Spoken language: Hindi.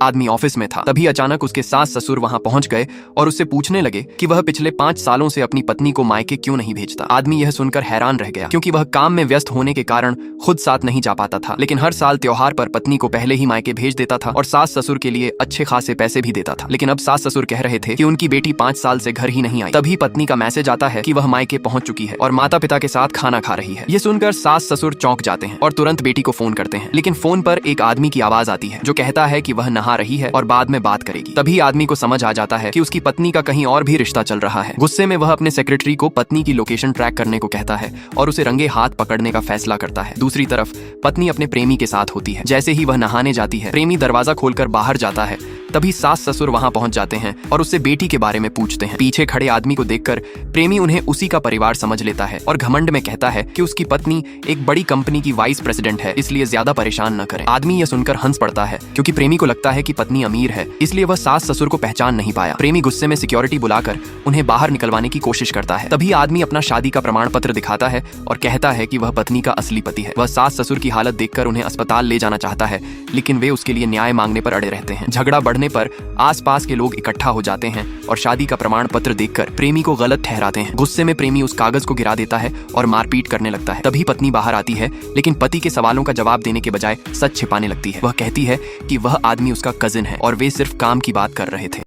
आदमी ऑफिस में था, तभी अचानक उसके सास ससुर वहां पहुंच गए और उससे पूछने लगे कि वह पिछले 5 सालों से अपनी पत्नी को मायके क्यों नहीं भेजता। आदमी यह सुनकर हैरान रह गया, क्योंकि वह काम में व्यस्त होने के कारण खुद साथ नहीं जा पाता था, लेकिन हर साल त्योहार पर पत्नी को पहले ही मायके भेज देता था और सास ससुर के लिए अच्छे खासे पैसे भी देता था। लेकिन अब सास ससुर कह रहे थे कि उनकी बेटी 5 साल से घर ही नहीं आई। तभी पत्नी का मैसेज आता है कि वह मायके पहुंच चुकी है और माता पिता के साथ खाना खा रही है। ये सुनकर सास ससुर चौंक जाते हैं और तुरंत बेटी को फोन करते हैं, लेकिन फोन पर एक आदमी की आवाज आती है जो कहता है कि वह नहा रही है और बाद में बात करेगी। तभी आदमी को समझ आ जाता है कि उसकी पत्नी का कहीं और भी रिश्ता चल रहा है। गुस्से में वह अपने सेक्रेटरी को पत्नी की लोकेशन ट्रैक करने को कहता है और उसे रंगे हाथ पकड़ने का फैसला करता है। दूसरी तरफ पत्नी अपने प्रेमी के साथ होती है। जैसे ही वह नहाने जाती है, प्रेमी दरवाजा खोलकर बाहर जाता है। तभी सास ससुर वहां पहुंच जाते हैं और उससे बेटी के बारे में पूछते हैं। पीछे खड़े आदमी को देखकर प्रेमी उन्हें उसी का परिवार समझ लेता है और घमंड में कहता है कि उसकी पत्नी एक बड़ी कंपनी की वाइस प्रेसिडेंट है, इसलिए ज्यादा परेशान न करें। आदमी यह सुनकर हंस पड़ता है, क्योंकि प्रेमी को लगता है कि पत्नी अमीर है, इसलिए वह सास ससुर को पहचान नहीं पाया। प्रेमी गुस्से में सिक्योरिटी बुलाकर उन्हें बाहर निकलवाने की कोशिश करता है। तभी आदमी अपना शादी का प्रमाण पत्र दिखाता है और कहता है कि वह पत्नी का असली पति है। वह सास ससुर की हालत देखकर उन्हें अस्पताल ले जाना चाहता है, लेकिन वे उसके लिए न्याय मांगने पर अड़े रहते हैं। झगड़ा बढ़ने पर आसपास के लोग इकट्ठा हो जाते हैं और शादी का प्रमाण पत्र देखकर प्रेमी को गलत ठहराते हैं। गुस्से में प्रेमी उस कागज को गिरा देता है और मारपीट करने लगता है। तभी पत्नी बाहर आती है, लेकिन पति के सवालों का जवाब देने के बजाय सच छिपाने लगती है। वह कहती है कि वह आदमी उसका कजिन है और वे सिर्फ काम की बात कर रहे थे।